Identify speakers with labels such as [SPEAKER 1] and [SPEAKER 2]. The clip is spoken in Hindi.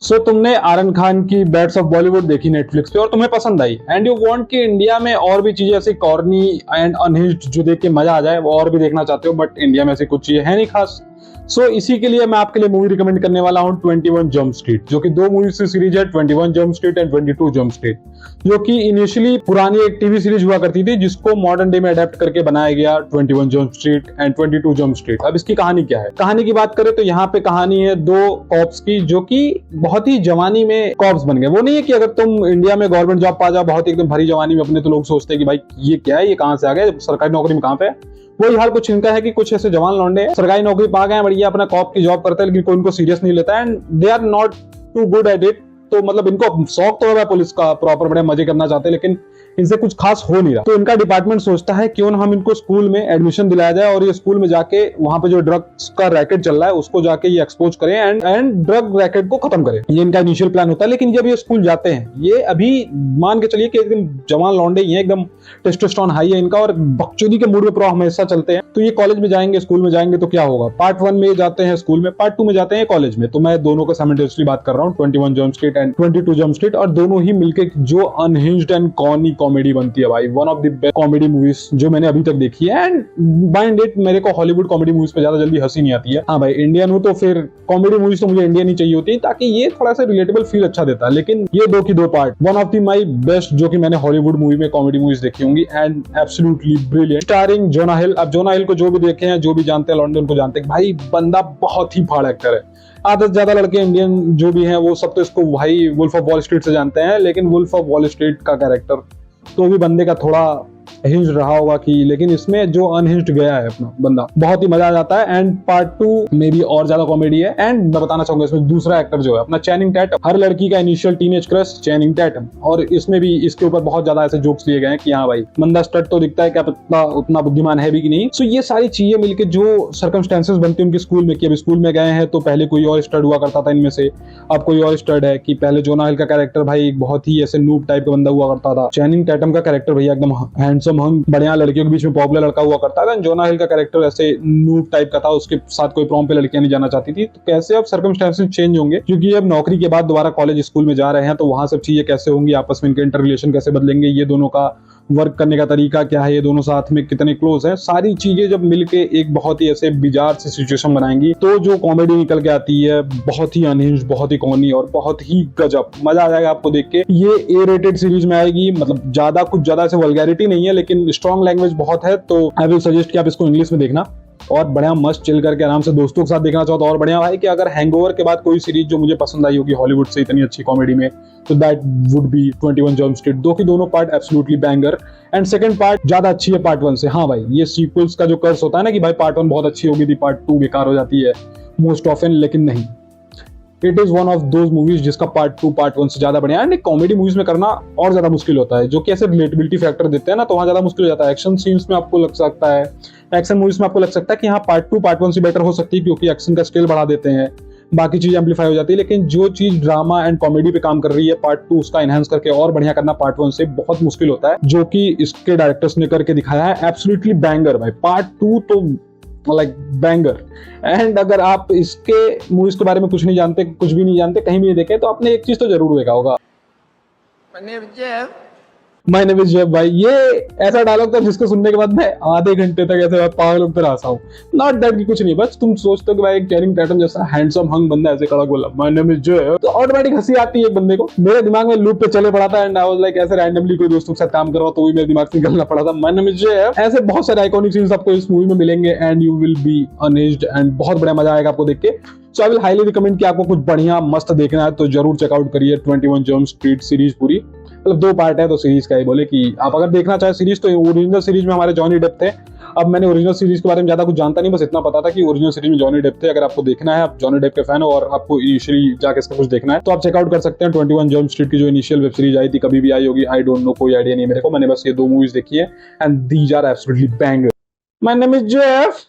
[SPEAKER 1] तुमने आरन खान की बैट्स ऑफ बॉलीवुड देखी नेटफ्लिक्स पे और तुम्हें पसंद आई एंड यू वांट कि इंडिया में और भी चीजें ऐसी कॉर्नी एंड अनहिंज्ड जो देख के मजा आ जाए वो और भी देखना चाहते हो, बट इंडिया में ऐसी कुछ चीजें है नहीं खास। इसी के लिए मैं आपके लिए मूवी रिकमेंड करने वाला हूं 21 जंप स्ट्रीट, जो कि दो मूवी की सीरीज है, 21 jump street and 22 jump street, जो कि इनिशियली पुरानी एक टीवी सीरीज हुआ करती थी जिसको मॉडर्न डे में अडेप्ट करके बनाया गया 21 jump street and 22 jump street. अब इसकी कहानी क्या है? कहानी की बात करें तो यहाँ पे कहानी है दो कॉप्स की जो कि बहुत ही जवानी में कॉप्स बन गए। वो नहीं है कि अगर तुम इंडिया में गवर्नमेंट जॉब पा जाओ बहुत एकदम भरी जवानी में अपने, तो लोग सोचते हैं कि भाई ये क्या है, ये कहां से आ गए, सरकारी नौकरी में कहां पे है। वही हाल कुछ इनका है कि कुछ ऐसे जवान लौंडे सरकारी नौकरी पा गए, बढ़िया अपना कॉप की जॉब करते हैं, लेकिन कोई उनको सीरियस नहीं लेता and they are not too good at it. तो मतलब इनको शौक तो है पुलिस का, प्रॉपर बड़े मजे करना चाहते हैं, लेकिन इनसे कुछ खास हो नहीं रहा। तो इनका डिपार्टमेंट सोचता है क्यों ना हम इनको स्कूल में एडमिशन दिलाया जाए और ये स्कूल में जाके वहां पे जो ड्रग्स का रैकेट चल रहा है उसको जाके ये एक्सपोज करें एंड ड्रग रैकेट को खत्म करें। ये इनका इनिशियल प्लान होता है। लेकिन जब ये स्कूल जाते हैं, ये अभी मान के चलिए कि एकदम जवान लौंडे ही हैं, एकदम टेस्टोस्टेरोन हाई है इनका और बकचोदी के मूड में पूरा हमेशा चलते हैं। तो ये कॉलेज में जाएंगे, स्कूल में जाएंगे तो क्या होगा, पार्ट 1 में जाते हैं स्कूल में, पार्ट 2 में जाते हैं कॉलेज में। तो मैं दोनों का साइमल्टेनियसली बात कर रहा हूँ, 21 jump street and 22 jump street, और दोनों ही मिलके जो अनहिंज्ड एंड कॉर्नी कॉमेडी बनती है भाई, one of the best comedy movies जो मैंने अभी तक देखी है। एंड माइंड इट, मेरे को हॉलीवुड कॉमेडी मूवीज पे ज्यादा जल्दी हंसी नहीं आती है। हाँ भाई, इंडियन हूं तो फिर कॉमेडी मूवीज तो मुझे इंडियन ही चाहिए होती है ताकि ये थोड़ा सा रिलेटेबल फील अच्छा देता है। लेकिन ये दो की दो part, one of the my best जो कि मैंने हॉलीवुड मूवी में कॉमेडी मूवीज देखी होंगी एंड एब्सोल्युटली ब्रिलियंट, स्टारिंग जोना हिल। अब जोना हिल को जो भी देखे हैं, जो भी जानते हैं लॉन्डन को जानते हैं, भाई बंदा बहुत ही फाड़ एक्टर है। आधे से ज्यादा लड़के इंडियन जो भी हैं वो सब तो इसको भाई वुल्फ ऑफ वॉल स्ट्रीट से जानते हैं, लेकिन वुल्फ ऑफ वॉल स्ट्रीट का कैरेक्टर तो भी बंदे का थोड़ा हिंज रहा होगा कि, लेकिन इसमें जो अनहिंज्ड गया है अपना बंदा, बहुत ही मजा आ जाता है। एंड पार्ट 2 में भी और ज्यादा कॉमेडी है। एंड मैं बताना चाहूंगा इसमें दूसरा एक्टर जो है अपना चैनिंग टैटम, हर लड़की का इनिशियल टीनेज क्रश चैनिंग टैटम, और इसमें भी इसके ऊपर बहुत ज्यादा ऐसे जोक्स लिए गए हैं कि हाँ भाई बंदा स्टड तो दिखता है, क्या पता उतना बुद्धिमान है भी कि नहीं। ये सारी चीजें मिलकर जो सर्कमस्टेंसेस बनती है उनके स्कूल में, कि अब स्कूल में गए हैं तो पहले कोई और स्टड हुआ करता था इनमें से, अब कोई और स्टड है, कि पहले जोना हिल का कैरेक्टर भाई बहुत ही ऐसे नूब टाइप का बंदा हुआ करता था, चैनिंग टैटम का कैरेक्टर भैया एकदम हैंडसम हंग बढ़िया लड़कियों के बीच में पॉपुलर लड़का हुआ करता था, जोना हिल का कैरेक्टर ऐसे नूब टाइप का था, उसके साथ कोई प्रॉम पे लड़कियां नहीं जाना चाहती थी। तो कैसे अब सर्कमस्टेंसेस चेंज होंगे, क्योंकि अब नौकरी के बाद दोबारा कॉलेज स्कूल में जा रहे हैं, तो वहां सब चीजें कैसे होंगी, आपस में इनके इंटर रिलेशन कैसे बदलेंगे, ये दोनों का वर्क करने का तरीका क्या है, ये दोनों साथ में कितने क्लोज हैं, सारी चीजें जब मिलके एक बहुत ही ऐसे बिजार सी सिचुएशन बनाएंगी तो जो कॉमेडी निकल के आती है बहुत ही अनहिंज्ड, बहुत ही कॉर्नी और बहुत ही गजब, मजा आ जाएगा आपको देख के। ये ए रेटेड सीरीज में आएगी, मतलब कुछ ज्यादा ऐसे वल्गैरिटी नहीं है, लेकिन स्ट्रॉन्ग लैंग्वेज बहुत है। तो आई विल सजेस्ट कि आप इसको इंग्लिश में देखना और बढ़िया मस्त चिल करके आराम से दोस्तों के साथ देखना चाहो तो और बढ़िया भाई। कि अगर हैंगओवर के बाद कोई सीरीज जो मुझे पसंद आई होगी हॉलीवुड से इतनी अच्छी कॉमेडी में, तो that would be 21 jump street. दो की दोनों part absolutely banger and second part ज्यादा अच्छी है पार्ट 1 से। हाँ भाई, ये सीक्वल्स का जो कर्स होता है ना कि भाई पार्ट 1 बहुत अच्छी होगी थी, पार्ट 2 बेकार हो जाती है मोस्ट ऑफन, लेकिन नहीं, it is one of those movies जिसका पार्ट 2 पार्ट 1 से ज्यादा बढ़िया है। कॉमेडी मूवीज में करना और ज्यादा मुश्किल होता है, जो कि ऐसे रिलेटेबिलिटी फैक्टर देते हैं ना, तो वहां ज्यादा मुश्किल हो जाता है। एक्शन सीन्स में आपको लग सकता है, एक्शन मूवीज में आपको लग सकता है कि हाँ पार्ट 2 पार्ट 1 से बेटर हो सकती है, क्योंकि एक्शन का स्केल बढ़ा देते हैं, बाकी चीज एम्पलीफाई हो जाती है। लेकिन जो चीज ड्रामा एंड कॉमेडी पे काम कर रही है पार्ट 2 उसका एनहांस करके और बढ़िया करना पार्ट 1 से बहुत मुश्किल होता है, जो कि इसके डायरेक्टर्स ने करके दिखाया है। एब्सोल्युटली बैंगर भाई, पार्ट 2 तो लाइक बैंगर। एंड अगर आप इसके मूवीज के बारे में कुछ नहीं जानते, कुछ भी नहीं जानते, कहीं भी नहीं देखे, तो आपने एक चीज तो जरूर देखा होगा, माय नेम इज जेफ। भाई ये ऐसा डायलॉग था जिसको सुनने के बाद मैं आधे घंटे तक ऐसे पागल होकर हंसा हूं। नॉट दैट कि कुछ नहीं, बस तुम सोचते हो कि भाई एक चैनिंग टैटम जैसा हैंडसम हंग बंदा ऐसे खड़ा बोला माय नेम इज जेफ, तो ऑटोमेटिक हंसी आती है एक बंदे को। मेरे दिमाग में लूप पे चले पड़ा था एंड आई वाज लाइक ऐसे रैंडमली कोई दोस्तों के साथ काम कर रहा तो भी मेरे दिमाग से निकलना पड़ा था माय नेम इज जेफ। ऐसे बहुत सारे आइकॉनिक सीन्स आपको इस मूवी में मिलेंगे and you will be amazed and बहुत बड़ा मजा आएगा आपको देख के। सो आई विल हाईली रिकमेंड कि आपको कुछ बढ़िया मस्त देखना है तो जरूर चेकआउट करिए 21 जंप स्ट्रीट सीरीज पूरी। मतलब 2 पार्ट है तो सीरीज का ही बोले कि आप अगर देखना चाहे सीरीज, तो ओरिजिनल सीरीज में हमारे जॉनी डेप थे। अब मैंने ओरिजिनल सीरीज के बारे में ज्यादा कुछ जानता नहीं, बस इतना पता था कि ओरिजिनल सीरीज में जॉनी डेप थे। अगर आपको देखना है, आप जॉनी डेप के फैन हो और आपको इनिशियली जाके इसका कुछ देखना है, तो आप चेकआउट कर सकते हैं 21 जंप स्ट्रीट की जो इनिशियल वेब सीरीज आई थी, कभी भी आई होगी आई डोंट नो, कोई आइडिया नहीं मेरे को। मैंने बस ये 2 मूवीज देखी है and these are absolutely banger. My name is Jeff.